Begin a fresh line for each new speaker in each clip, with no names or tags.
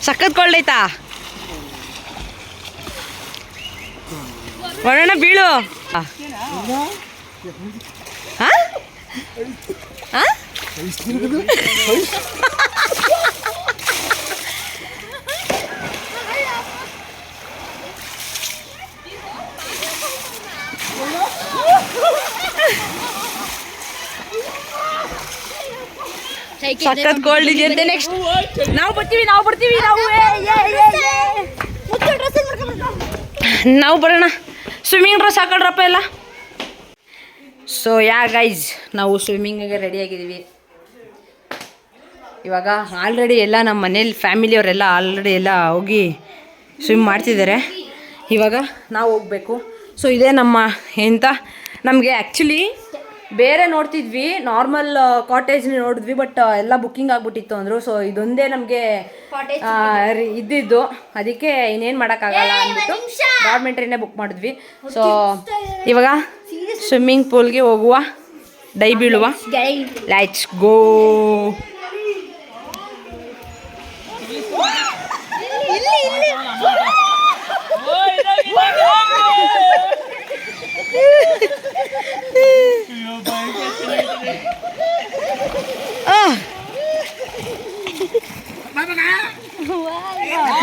ಸಖತ್ ಕೊಳ್ಳೈತಾ ಬರೋಣ ಬೀಳು. ಸಖತ್ ಕೋಲ್ಡ್ ಇದೆ. ನೆಕ್ಸ್ಟ್ ನಾವು ಬರ್ತೀವಿ ನಾವು ಬರೋಣ. ಸ್ವಿಮ್ಮಿಂಗ್ ಡ್ರೆಸ್ ಹಾಕೊಳ್ರಪ್ಪ ಎಲ್ಲ. ಸೊ ಗೈಸ್ ನಾವು ಸ್ವಿಮ್ಮಿಂಗಿಗೆ ರೆಡಿಯಾಗಿದ್ದೀವಿ ಇವಾಗ. ಆಲ್ರೆಡಿ ಎಲ್ಲ ನಮ್ಮ ಮನೇಲಿ ಫ್ಯಾಮಿಲಿಯವರೆಲ್ಲ ಆಲ್ರೆಡಿ ಎಲ್ಲ ಹೋಗಿ ಸ್ವಿಮ್ ಮಾಡ್ತಿದ್ದಾರೆ. ಇವಾಗ ನಾವು ಹೋಗಬೇಕು. ಸೊ ಇದೇ ನಮ್ಮ ಎಂತ ನಮಗೆ ಆ್ಯಕ್ಚುಲಿ ಬೇರೆ ನೋಡ್ತಿದ್ವಿ, ನಾರ್ಮಲ್ ಕಾಟೇಜ್ ನೋಡಿದ್ವಿ, ಬಟ್ ಎಲ್ಲ ಬುಕ್ಕಿಂಗ್ ಆಗಿಬಿಟ್ಟಿತ್ತು ಅಂದರು. ಸೊ ಇದೊಂದೇ ನಮಗೆ ಇದ್ದಿದ್ದು, ಅದಕ್ಕೆ ಇನ್ನೇನು ಮಾಡೋಕ್ಕಾಗಲ್ಲ ಅಂದ್ಬಿಟ್ಟು ಗೌರ್ಮೆಂಟ್ರಿನೇ ಬುಕ್ ಮಾಡಿದ್ವಿ. ಸೊ ಇವಾಗ ಸ್ವಿಮ್ಮಿಂಗ್ ಪೂಲ್ಗೆ ಹೋಗುವ, ಡೈ ಬೀಳುವ. Let's go.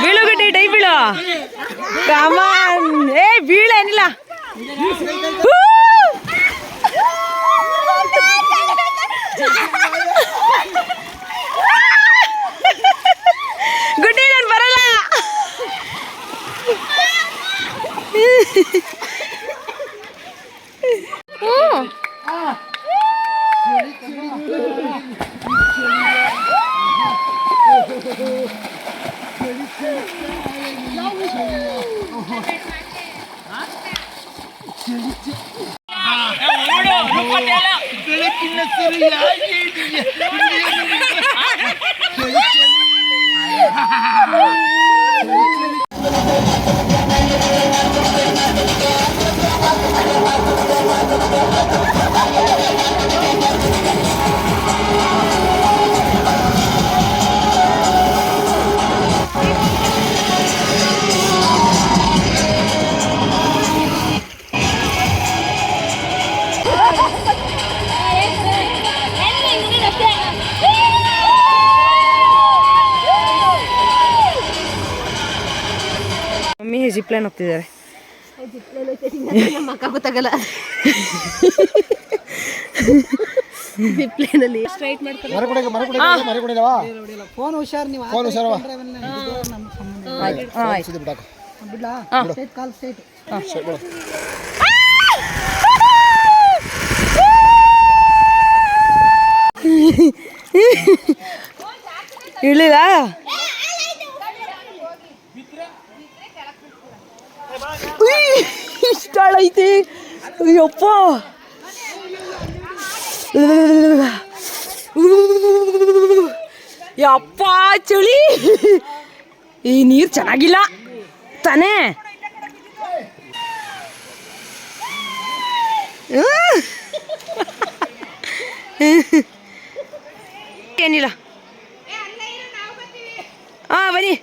ಬೀಳು ಗಟ್ಟಿ, ಡೈ ಬೀಳು. ಕಮಾನ್, ಬೀಳೇನಿಲ್ಲ. ಗುಡ್ಡಿ ನಾನು ಬರಲ್ಲ. ಮಮ್ಮಿ ಜಿಪ್ಲೈನ್ ಹೋಗ್ತಿದ್ದಾರೆ. ಮಕ್ಕ ಗೊತ್ತಾಗಲ್ಲ. ಜಿಪ್ಲೈನಲ್ಲಿ ಸ್ಟ್ರೈಟ್ ಮಾಡ್ತಾರೆ. ಫೋನ್ ಹುಷಾರ್, ನೀವು ಇಳಿದ ಇಷ್ಟ ಐತಿ. ಅಯ್ಯಪ್ಪ, ಯಪ್ಪ ಚಳಿ. ಈ ನೀರು ಚೆನ್ನಾಗಿಲ್ಲ ತಾನೇ. ಏನಿಲ್ಲ. ಬನ್ನಿ,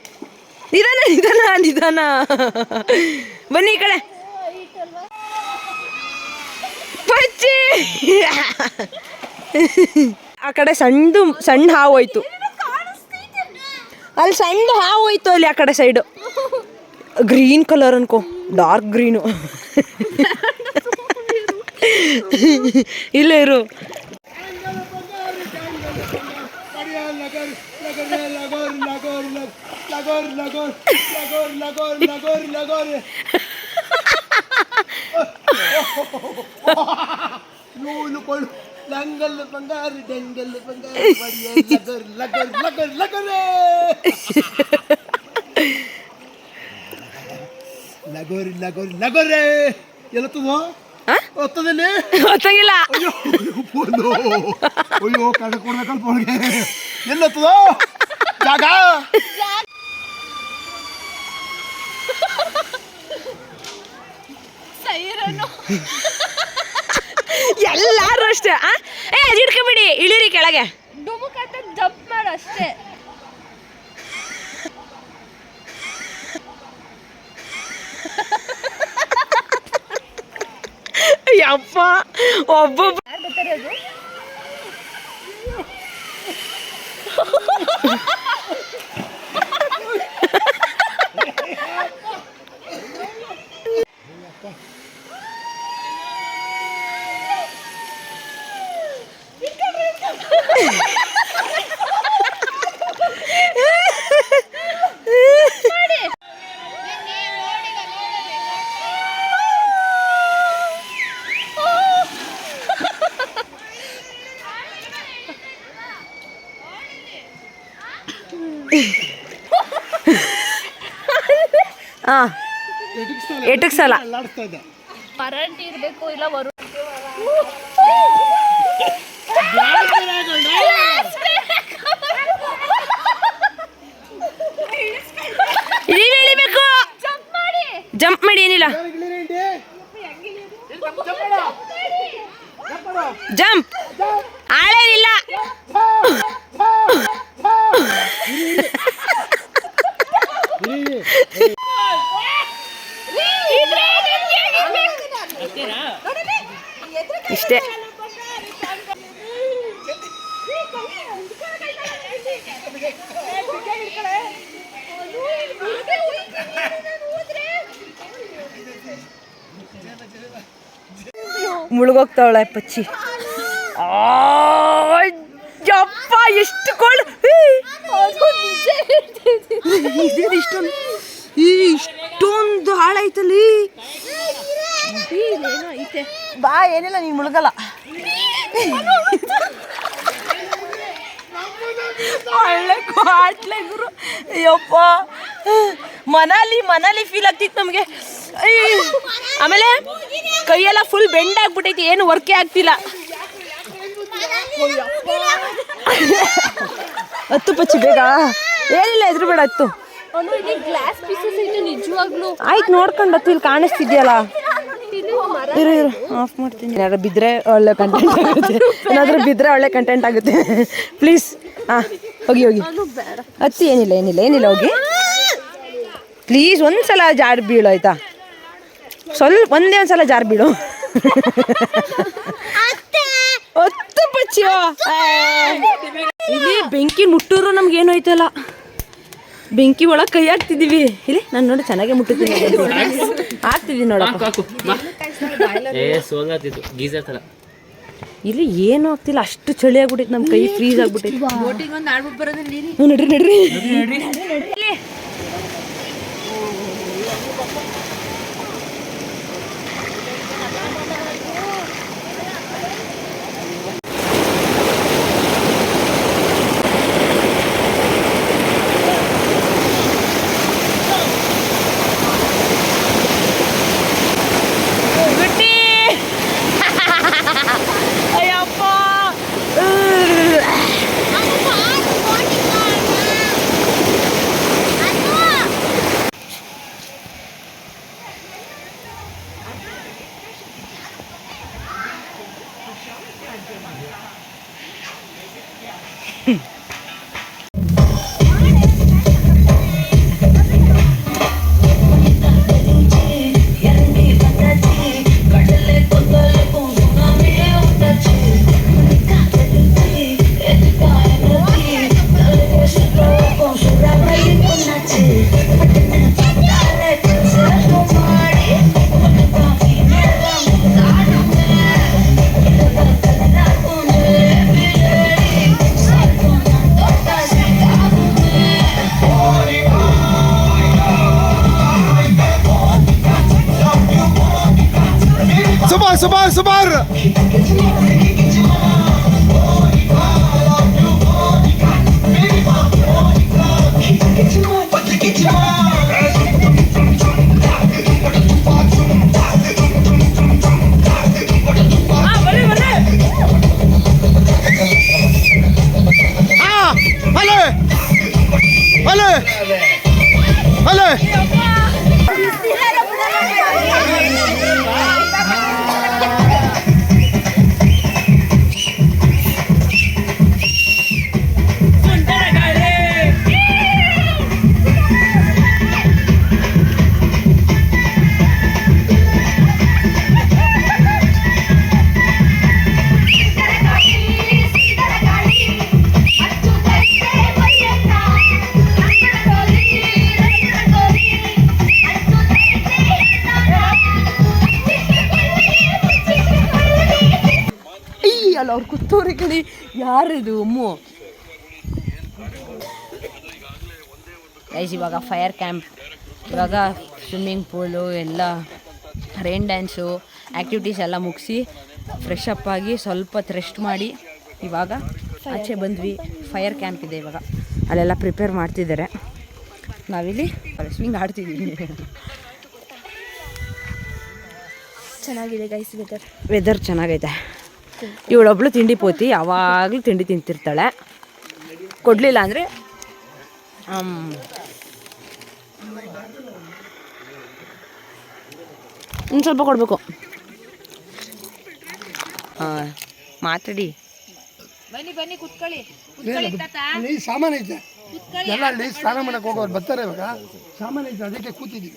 ನಿಧಾನ ಬನ್ನಿ ಈ ಕಡೆ. ಪಚ್ಚಿ ಆ ಕಡೆ ಸಣ್ಣ ಹಾವು ಹೋಯ್ತು. ಅಲ್ಲಿ ಸಣ್ಣ ಹಾವು ಹೋಯ್ತು ಅಲ್ಲಿ ಆ ಕಡೆ ಸೈಡು. ಗ್ರೀನ್ ಕಲರ್ ಅನ್ಕೋ, ಡಾರ್ಕ್ ಗ್ರೀನು. ಇಲ್ಲ ಇರು.
ಲಂಗಲ್ ಬಂಗಾರಿ ಡೆಂಗಲ್ ಬಂಗಾರಿ ಲಗರ್ ಲಗರ್ ಲಗರೇ ಲಗೋರಿ ಲಗೋರಿ ಲಗೋರೇ. ಎಲ್ಲತ್ತದೋ ಒತ್ತದಲ್ಲಿ
ಗೊತ್ತಾಗಿಲ್ಲ.
ಅಯ್ಯೋ ಕಡೆ ಕೊಡ್ಬೇಕಲ್ಪ ಅವ್ರಿಗೆ. ಎಲ್ಲತ್ತದೋ ಜಾಗ.
ಎಲ್ಲಾರು ಅಷ್ಟೇ ಏ ಅದು ಇಟ್ಕೊಬಿಡಿ ಇಳಿರಿ ಕೆಳಗೆ
ಡುಮುಕಂತ ಜಂಪ್ ಮಾಡು ಅಷ್ಟೇ.
ಯಪ್ಪ ಒಬ್ಬೊಬ್ಬ
ಯಾರು ಬರ್ತಾರೆ ಅದು?
ಹಾಂ ಎಟಕ್ಸಲ್ಲ
ಅಲ್ಲಾಡಿಸ್ತಾ ಇದ್ದೆ.
ಕರೆಂಟ್ ಇರಬೇಕು ಇಲ್ಲ ಬರು
ಇಳಿಬೇಕು ಜಂಪ್ ಮಾಡಿ ಏನಿಲ್ಲ ಜಂಪ್ ಆಳೇನಿಲ್ಲ ಇಷ್ಟೇ ಮುಳುಗೋಗ್ತಾವಳೆ ಪಚ್ಚಿ ಯಪ್ಪ ಎಷ್ಟು ಕೋಲ್ಡ್ ಇಷ್ಟೊಂದು ಇಷ್ಟೊಂದು ಹಾಳಾಯ್ತಲ್ಲಿ
ಏನೋ ಐತೆ.
ಬಾ ಏನಿಲ್ಲ ನೀನು ಮುಳುಗಲ್ಲ ಒಳ್ಳೆ ಗುರು ಅಯ್ಯಪ್ಪ ಮನಾಲಿ ಫೀಲ್ ಆಗ್ತಿತ್ತು ನಮಗೆ ಆಮೇಲೆ ಕೈಯೆಲ್ಲ ಫುಲ್ ಬೆಂಡ್ ಆಗ್ಬಿಟ್ಟೈತಿ ಏನು ವರ್ಕೇ ಆಗ್ತಿಲ್ಲ ಹತ್ತು ಪಚ್ಚಿ ಬೇಗ ಏನಿಲ್ಲ ಎದುರು ಬೇಡ ಹತ್ತು
ಅವನು ಇಲ್ಲಿ ಗ್ಲಾಸ್ ಪೀಸಸ್ ಐತೆ ನಿಜವಾಗ್ಲೂ.
ಆಯ್ತು ನೋಡ್ಕೊಂಡು ಹತ್ತು ಇಲ್ಲಿ ಕಾಣಿಸ್ತಿದ್ಯಲ್ಲ ಇರು ಆಫ್ ಮಾಡ್ತೀನಿ ಏನಾದ್ರು ಬಿದ್ದರೆ ಒಳ್ಳೆ ಕಂಟೆಂಟ್ ಆಗುತ್ತೆ ಏನಾದರೂ ಬಿದ್ದರೆ ಒಳ್ಳೆ ಕಂಟೆಂಟ್ ಆಗುತ್ತೆ ಪ್ಲೀಸ್ ಹಾಂ ಹೋಗಿ ಹತ್ತಿ ಏನಿಲ್ಲ ಹೋಗಿ ಪ್ಲೀಸ್ ಒಂದ್ಸಲ ಜಾರು ಬೀಳು ಆಯ್ತಾ ಒಂದೇ ಒಂದ್ಸಲ ಜಾರು ಬೀಳು ಹತ್ತು ಪಚ್ಚಿಯೋ ಇಲ್ಲಿ ಬೆಂಕಿ ಮುಟ್ಟೂರು ನಮ್ಗೇನು ಐತಲ್ಲ ಬೆಂಕಿ ಒಳಗೆ ಕೈ ಹಾಕ್ತಿದ್ದೀವಿ ಇಲ್ಲಿ ನಾನು ನೋಡಿ ಚೆನ್ನಾಗೇ ಮುಟ್ಟುತ್ತೀನಿ ಹಾಕ್ತಿದ್ದೀನಿ ನೋಡಪ್ಪ ಇಲ್ಲಿ ಏನು ಆಗ್ತಿಲ್ಲ ಅಷ್ಟು ಚಳಿ ಆಗ್ಬಿಟ್ಟೈತೆ ನಮ್ಮ ಕೈ ಫ್ರೀಸ್ ಆಗ್ಬಿಟ್ಟೈತೆ ನಡ್ರಿ
ಸುಮಾರು
ಅಲ್ಲಿ ಅವ್ರು ಕೂತವ್ರಿ ಕಣಿ. ಯಾರಿದು ಅಮ್ಮು? ಗೈಸ್ ಇವಾಗ ಫೈರ್ ಕ್ಯಾಂಪ್, ಇವಾಗ ಸ್ವಿಮ್ಮಿಂಗ್ ಪೂಲು ಎಲ್ಲ ರೈನ್ ಡ್ಯಾನ್ಸು ಆ್ಯಕ್ಟಿವಿಟೀಸ್ ಎಲ್ಲ ಮುಗಿಸಿ ಫ್ರೆಶ್ ಅಪ್ ಆಗಿ ಸ್ವಲ್ಪ ಹೊತ್ತು ರೆಸ್ಟ್ ಮಾಡಿ ಇವಾಗ ಆಚೆ ಬಂದ್ವಿ. ಫೈರ್ ಕ್ಯಾಂಪ್ ಇದೆ ಇವಾಗ, ಅಲ್ಲೆಲ್ಲ ಪ್ರಿಪೇರ್ ಮಾಡ್ತಿದ್ದಾರೆ. ನಾವಿಲ್ಲಿ ಸ್ವಿಂಗ್ ಆಡ್ತಿದ್ದೀವಿ.
ಚೆನ್ನಾಗಿದೆ ಗೈಸ್
ವೆದರ್ ಚೆನ್ನಾಗೈತೆ. ಇವಳೊಬ್ಳು ತಿಂಡಿ ಪೋತಿ, ಯಾವಾಗಲೂ ತಿಂಡಿ ತಿಂತಿರ್ತಾಳೆ. ಕೊಡಲಿಲ್ಲ ಅಂದರೆ ಇನ್ನು ಸ್ವಲ್ಪ ಕೊಡಬೇಕು. ಹಾಂ ಮಾತಾಡಿ.
ಬನ್ನಿ ಬನ್ನಿ ಕುತ್ಕೊಳ್ಳಿ.
ಅಲ್ಲಿ ಸಾಮಾನು ಐತೆ ಎಲ್ಲ, ಅಲ್ಲಿ ಸ್ನಾನ ಮಾಡಕ್ಕೆ ಹೋಗೋರು ಬರ್ತಾರೆ ಇವಾಗ. ಸಾಮಾನು ಐತೆ ಅದಕ್ಕೆ ಕೂತಿದ್ದೀವಿ.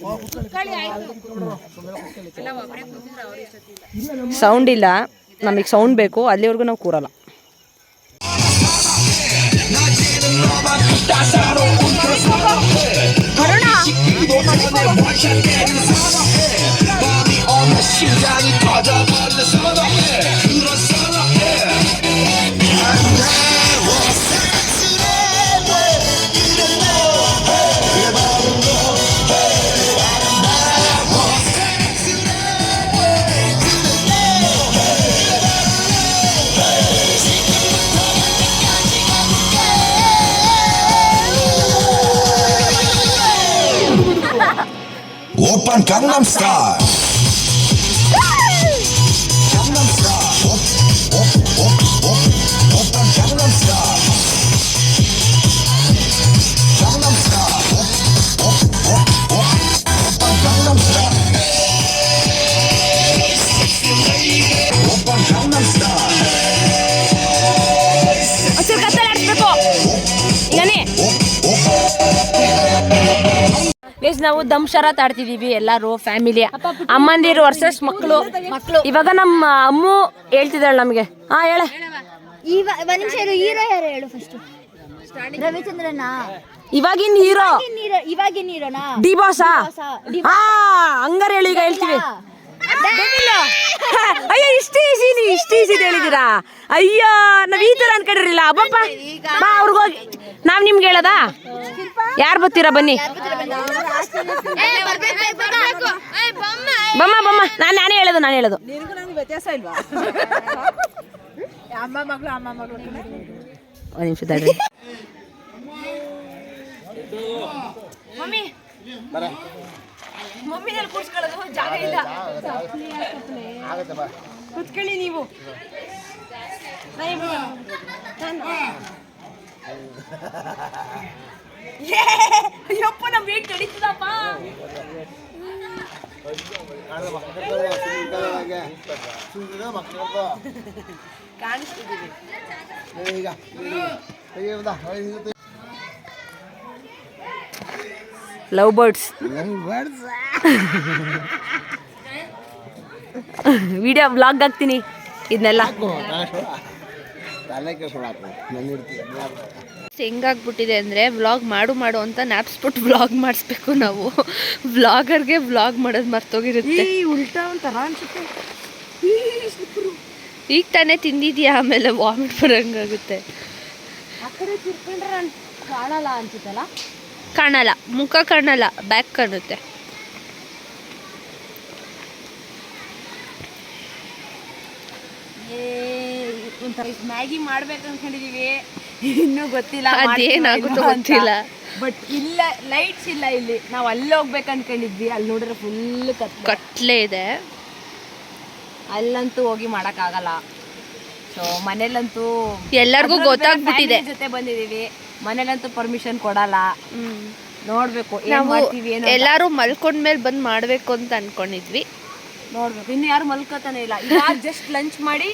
ಸೌಂಡ್ ಇಲ್ಲ, ನಮಗೆ ಸೌಂಡ್ ಬೇಕು, ಅಲ್ಲಿವರೆಗೂ ನಾವು ಕೂರಲ್ಲ.
Open Gangnam Style. Gangnam Style. Open Gangnam Style. Gangnam Style. Open Gangnam Style. Open Gangnam Style.
ಹಸಿರು ಕತ್ತಲೆ ಆಡಿಸ್ಬೇಕು ಈಗನೇ. ನಾವು ದಂಶರಾತ್ ಆಡ್ತಿದೀವಿ ಎಲ್ಲರೂ ಫ್ಯಾಮಿಲಿ, ಅಮ್ಮಂದಿರು ವರ್ಸಸ್ ಮಕ್ಕಳು. ಇವಾಗ ನಮ್ಮ ಅಮ್ಮು ಹೇಳ್ತಿದ್ದಾಳೆ ನಮಗೆ. ಹಾ ಹೇಳ.
ಒಂದ್ ನಿಮಿಷ ಹೀರೋ ಯಾರು ಹೇಳು ಫಸ್ಟ್. ರವಿಚಂದ್ರನ
ಇವಾಗಿನ ಹೀರೋ,
ಇವಾಗಿನ ಹೀರೋನಾ?
ಡಿ ಬಾಸಾ? ಹಾ ಹಂಗಾರೆ ಹೇಳಿ, ಈಗ ಹೇಳ್ತೀವಿ. ಅಯ್ಯೋ ಇಷ್ಟು ಈಸಿ ಹೇಳಿದಿರಾ? ಅಯ್ಯೋ ನಾವ್ ಈ ತರ ಅನ್ಕೊಂಡಿರಲಿಲ್ಲ. ಅಬ್ಬಪ್ಪ ಬಾ ಅವ್ರಿಗೋಗಿ ನಾವ್ ನಿಮ್ಗೆ ಹೇಳದಾ? ಯಾರು ಬರ್ತೀರಾ ಬನ್ನಿ. ಬಮ್ಮ ನಾನೇ ಹೇಳೋದು.
ವ್ಯತ್ಯಾಸ ಇಲ್ವಾ? ಅಮ್ಮ ಮಗಳು
ಒಂದು ನಿಮಿಷ ತಡ್ರಿ. ಮಮ್ಮಿನಲ್ಲಿ ಕೂರ್ಸ್ಕೊಳ್ಳೋದು ಜಾಗ ಇಲ್ಲ. ಕೂತ್ಕೊಳ್ಳಿ ನೀವು. ಅಯ್ಯಪ್ಪ ನಮ್ ವೇಟ್ ನಡೀತದಪ್ಪ. ಕಾಣಿಸ್ತಿದ್ದೀವಿ. ಲವ್ ಬರ್ಡ್ಸ್ ವಿಡಿಯೋ ವ್ಲಾಗ್ ಹಾಕ್ತೀನಿ ಇದನ್ನೆಲ್ಲ.
ಹೆಂಗಾಗ್ಬಿಟ್ಟಿದೆ ಅಂದರೆ ವ್ಲಾಗ್ ಮಾಡು ಅಂತ ನ್ಯಾಪ್ಸ್ಬಿಟ್ಟು ವ್ಲಾಗ್ ಮಾಡಿಸ್ಬೇಕು ನಾವು. ವ್ಲಾಗರ್ಗೆ ವ್ಲಾಗ್ ಮಾಡೋದು ಮರ್ತೋಗಿರುತ್ತೆ.
ಉಲ್ಟಾ ಒಂಥರ ಅನ್ಸುತ್ತೆ.
ಈಗ ತಾನೇ ತಿಂದಿದ್ಯಾ, ಆಮೇಲೆ ವಾಮಿಟ್ ಬರೋಂಗಾಗುತ್ತೆ.
ಆ ಕಡೆ ತಿರ್ಕೊಂಡ್ರೆ ಕಾಣಲ್ಲ ಅನ್ಸುತ್ತಲ್ಲ.
ಕಾಣಲ್ಲ, ಮುಖ ಕಾಣಲ್ಲ, ಬ್ಯಾಕ್ ಕಾಣುತ್ತೆ.
ಒಂಥರ ಮ್ಯಾಗಿ ಮಾಡ್ಬೇಕು ಅನ್ಕೊಂಡಿದೀವಿ, ಇನ್ನೂ ಗೊತ್ತಿಲ್ಲ
ಅದೇನಾಗುತ್ತೋ ಗೊತ್ತಿಲ್ಲ.
ಬಟ್ ಇಲ್ಲ ಲೈಟ್ಸ್ ಇಲ್ಲ ಇಲ್ಲಿ. ನಾವು ಅಲ್ಲಿ ಹೋಗ್ಬೇಕು ಅನ್ಕೊಂಡಿದ್ವಿ, ಅಲ್ಲಿ ನೋಡಿದ್ರೆ ಫುಲ್
ಕತ್ಲೆ ಇದೆ.
ಅಲ್ಲಂತೂ ಹೋಗಿ ಮಾಡೋಕ್ಕಾಗಲ್ಲ. ಸೊ ಮನೇಲಂತೂ
ಎಲ್ಲರಿಗೂ ಗೊತ್ತಾಗ್ಬಿಟ್ಟಿದೆ.
ಜೊತೆ ಬಂದಿದೀವಿ, ಮನೇಲಂತೂ ಪರ್ಮಿಷನ್ ಕೊಡಲ್ಲ. ನೋಡ್ಬೇಕು
ನಾವು ಎಲ್ಲರೂ ಮಲ್ಕೊಂಡ್ಮೇಲೆ ಬಂದು ಮಾಡಬೇಕು ಅಂತ ಅನ್ಕೊಂಡಿದ್ವಿ.
ನೋಡ್ಬೇಕು, ಇನ್ನು ಯಾರು ಮಲ್ಕೋತಾನೆ ಇಲ್ಲ. ಇವಾಗ ಜಸ್ಟ್ ಲಂಚ್ ಮಾಡಿ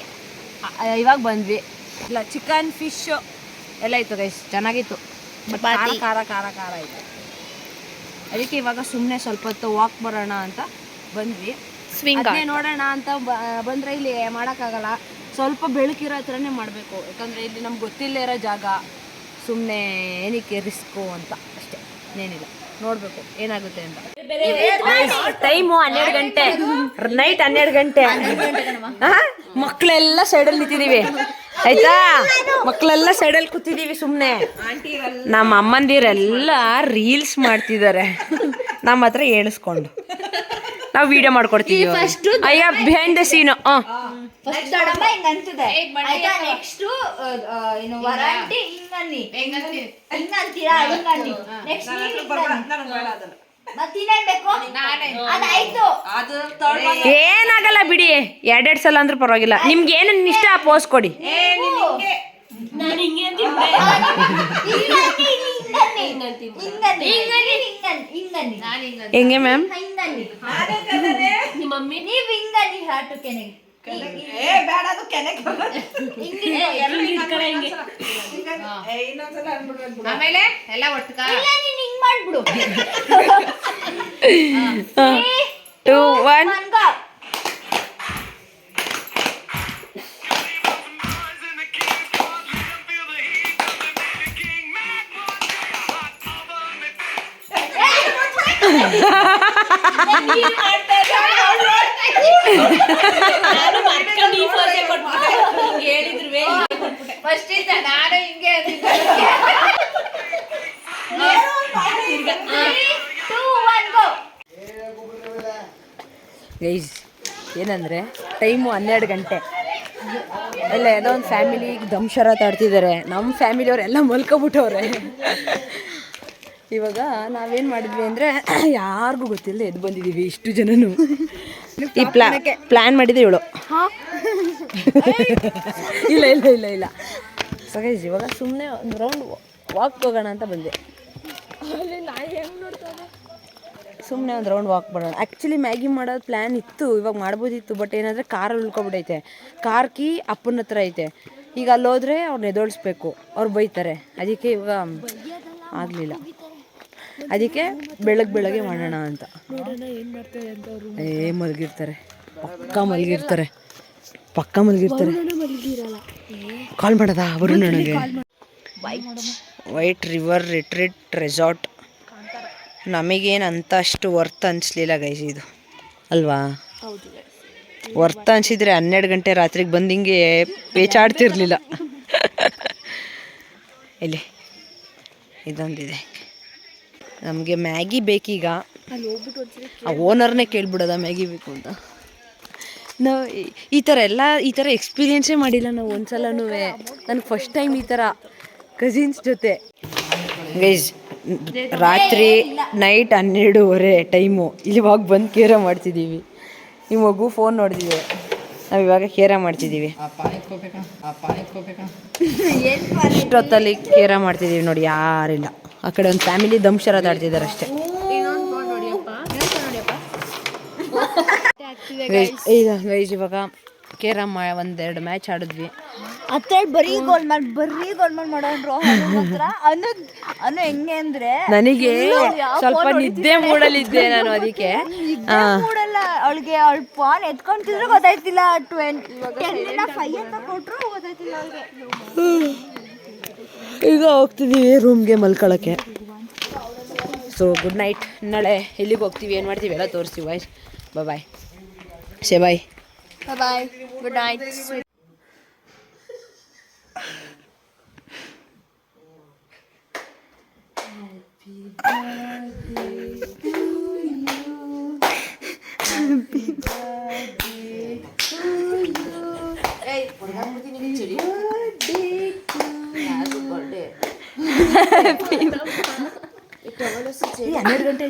ಇವಾಗ ಬಂದ್ವಿ. ಇಲ್ಲ ಚಿಕನ್ ಫಿಶ್ ಎಲ್ಲ ಇತ್ತು ಗೈಸ್, ಚೆನ್ನಾಗಿತ್ತು. ಖಾರ ಖಾರ ಖಾರ ಖಾರ ಇತ್ತು. ಅದಕ್ಕೆ ಇವಾಗ ಸುಮ್ಮನೆ ಸ್ವಲ್ಪ ಹೊತ್ತು ವಾಕ್ ಬರೋಣ ಅಂತ ಬಂದ್ವಿ. ಅದನ್ನೇ ನೋಡೋಣ ಅಂತ ಬಂದರೆ ಇಲ್ಲಿ ಮಾಡೋಕ್ಕಾಗಲ್ಲ. ಸ್ವಲ್ಪ ಬೆಳಕಿರೋ ಹತ್ರನೇ ಮಾಡಬೇಕು, ಯಾಕಂದರೆ ಇಲ್ಲಿ ನಮ್ಗೆ ಗೊತ್ತಿಲ್ಲೇ ಇರೋ ಜಾಗ. ಸುಮ್ಮನೆ ಏನಕ್ಕೆ ರಿಸ್ಕು ಅಂತ ಅಷ್ಟೇ, ಏನಿಲ್ಲ. ನೋಡ್ಬೇಕು ಏನಾಗುತ್ತೆ ಅಂತ. ಟೈಮು 12 ಗಂಟೆ, ನೈಟ್ 12 ಗಂಟೆ. ಮಕ್ಕಳೆಲ್ಲ ಸೈಡಲ್ಲಿ ನಿಂತಿದೀವಿ ಆಯ್ತಾ, ಮಕ್ಕಳೆಲ್ಲ ಸೈಡಲ್ಲಿ ಕೂತಿದೀವಿ ಸುಮ್ಮನೆ. ನಮ್ಮ ಅಮ್ಮಂದಿರೆಲ್ಲ ರೀಲ್ಸ್ ಮಾಡ್ತಿದ್ದಾರೆ, ನಮ್ಮ ಹತ್ರ ಏಣಿಸ್ಕೊಂಡು ನಾವು ವಿಡಿಯೋ ಮಾಡ್ಕೊಡ್ತೀವಿ. ಅಯ್ಯ ಬಿಹೈಂಡ್ ದ ಸೀನು.
ಫಸ್ಟ್ ದೊಡ್ಡಮ್ಮ ಹಿಂಗ್ ಅಂತಿದೆ ಆಯ್ತಾ, ನೆಕ್ಸ್ಟ್ ಏನು ವರಂಟಿ ಹಿಂಗನ್ನಿ ಹಿಂಗಂತೀರಾ ಹಿಂಗನ್ನಿ, ನೆಕ್ಸ್ಟ್ ಮತ್ತಿನ್ನೇನ್ ಬೇಕು ಅದಾಯ್ತು.
ಏನಾಗಲ್ಲ ಬಿಡಿ, 2 ಸಲ ಅಂದ್ರೂ ಪರವಾಗಿಲ್ಲ. ನಿಮ್ಗೆ ಏನೇನು ಇಷ್ಟ ಆ ಪೋಸ್ ಕೊಡಿ. ಹೆಂಗೆ ಮ್ಯಾಮ್?
ನೀವ್ ಹಿಂಗನ್ನಿ ಹಾಟು ಕೆನೆಗೆ
ಆಮೇಲೆ ಎಲ್ಲ ಒಟ್ಟುಕ
ಇಲ್ಲ, ನೀನ್ ಹಿಂಗ್ ಮಾಡ್ಬಿಡು.
2, 1
ಮನ್ಗೋ.
ಫಸ್ಟ್ ಇಂದ ನಾನು ಹಿಂಗೆ
ಗೈಸ್ ಏನಂದರೆ ಟೈಮು 12 ಗಂಟೆ. ಇಲ್ಲ ಏನೋ ಒಂದು ಫ್ಯಾಮಿಲಿಗೆ ದಂಶರಾತ್ ಆಡ್ತಿದ್ದಾರೆ. ನಮ್ಮ ಫ್ಯಾಮಿಲಿಯವರೆಲ್ಲ ಮಲ್ಕೊಬಿಟ್ಟವ್ರೆ. ಇವಾಗ ನಾವೇನು ಮಾಡಿದ್ವಿ ಅಂದರೆ ಯಾರಿಗೂ ಗೊತ್ತಿಲ್ಲ ಎದ್ದು ಬಂದಿದ್ದೀವಿ ಇಷ್ಟು ಜನನು. ಈ ಪ್ಲ್ಯಾನ್ ಮಾಡಿದೆ ಇವಳು. ಇಲ್ಲ ಇಲ್ಲ ಇಲ್ಲ ಇಲ್ಲ ಸೊ ಗೈಸ್ ಇವಾಗ ಸುಮ್ಮನೆ ಒಂದು ರೌಂಡ್ ವಾಕ್ ಹೋಗೋಣ ಅಂತ ಬಂದೆ. ಸುಮ್ಮನೆ ಒಂದು ರೌಂಡ್ ವಾಕ್ ಮಾಡೋಣ. ಆ್ಯಕ್ಚುಲಿ ಮ್ಯಾಗಿ ಮಾಡೋದು ಪ್ಲ್ಯಾನ್ ಇತ್ತು, ಇವಾಗ ಮಾಡ್ಬೋದಿತ್ತು. ಬಟ್ ಏನಂದರೆ ಕಾರಲ್ಲಿ ಉಳ್ಕೊಬಿಟ್ಟೈತೆ. ಕಾರ್ ಕೀ ಅಪ್ಪನ ಹತ್ರ ಐತೆ. ಈಗ ಅಲ್ಲೋದ್ರೆ ಅವ್ರನ್ನ ಎದೋಳಿಸ್ಬೇಕು, ಅವ್ರು ಬೈತಾರೆ. ಅದಕ್ಕೆ ಇವಾಗ ಆಗಲಿಲ್ಲ. ಅದಕ್ಕೆ ಬೆಳಗ್ಗೆ ಮಾಡೋಣ ಅಂತ. ಮಲಗಿರ್ತಾರೆ, ಪಕ್ಕ ಮಲಗಿರ್ತಾರೆ. ಕಾಲ್ ಮಾಡೋದಾ ಅವರು ನನಗೆ? ವೈಟ್ ರಿವರ್ ರಿಟ್ರೀಟ್ ರೆಸಾರ್ಟ್ ನಮಗೇನು ಅಂತ ಅಷ್ಟು ವರ್ತ್ ಅನಿಸ್ಲಿಲ್ಲ ಗೈಸ್ ಇದು, ಅಲ್ವಾ? ವರ್ತ್ ಅನಿಸಿದ್ರೆ 12 ಗಂಟೆ ರಾತ್ರಿಗೆ ಬಂದು ಹಿಂಗೆ ಪೇಚಾಡ್ತಿರ್ಲಿಲ್ಲ. ಇಲ್ಲಿ ಇದೊಂದಿದೆ. ನಮಗೆ ಮ್ಯಾಗಿ ಬೇಕೀಗ. ಆ ಓನರ್ನೇ ಕೇಳ್ಬಿಡೋದ ಮ್ಯಾಗಿ ಬೇಕು ಅಂತ. ನಾವು ಈ ಥರ ಎಕ್ಸ್ಪೀರಿಯೆನ್ಸೇ ಮಾಡಿಲ್ಲ ನಾವು ಒಂದ್ಸಲನೂ. ನನಗೆ ಫಸ್ಟ್ ಟೈಮ್ ಈ ಥರ ಕಸಿನ್ಸ್ ಜೊತೆ. ಗೈಸ್ ರಾತ್ರಿ ನೈಟ್ 12:30 ಟೈಮು. ಇವಾಗ ಬಂದು ಕೇರ ಮಾಡ್ತಿದ್ದೀವಿ. ಈ ಮಗು ಫೋನ್ ನೋಡ್ತಿದ್ದೀವಿ, ನಾವು ಇವಾಗ ಕೇರ ಮಾಡ್ತಿದ್ದೀವಿ. ಇಷ್ಟೊತ್ತಲ್ಲಿ ಕೇರ ಮಾಡ್ತಿದ್ದೀವಿ ನೋಡಿ, ಯಾರಿಲ್ಲ. ಆ ಕಡೆ ಒಂದು ಫ್ಯಾಮಿಲಿ ದಂಶರಾತ್ ಆಡ್ತಿದ್ದಾರೆ ಅಷ್ಟೇ. ಗೈಸ್ ಇವಾಗ ಕೇರಮ್ 1-2 ಮ್ಯಾಚ್ ಆಡಿದ್ವಿ.
ಅತ್ತೇಳಿ ಬರೀ ಗೋಲ್ ಮಾಡೋರು ಅನು ಹೆಂಗೆ ಅಂದ್ರೆ
ನನಗೆ ಸ್ವಲ್ಪ ನಿದ್ದೆ ಮೂಡಲಿದ್ದೆ ನಾನು. ಅದಕ್ಕೆ
ಮೂಡಲ್ಲ ಅವಳಿಗೆ. ಅವಳು ಫೋನ್ ಎತ್ಕೊಂತಿದ್ರು ಗೊತ್ತಾಯ್ತಿಲ್ಲ. 5 ಅಂತ ಕೊಟ್ರು ಗೊತ್ತಾಯ್ತಿಲ್ಲ ಅವಳಿಗೆ.
ಈಗ ಹೋಗ್ತಿದ್ದೀವಿ ರೂಮ್ಗೆ ಮಲ್ಕೊಳ್ಳೋಕ್ಕೆ. So good night. ನಾಳೆ ಎಲ್ಲಿಗೆ ಹೋಗ್ತೀವಿ, ಏನು ಮಾಡ್ತೀವಿ ಎಲ್ಲ ತೋರಿಸ್ತೀವಿ. ಬಾಯ್ ಬಾಯ್ ಶೇ bye
bye good night.
Happy birthday. 12 ಗಂಟೆ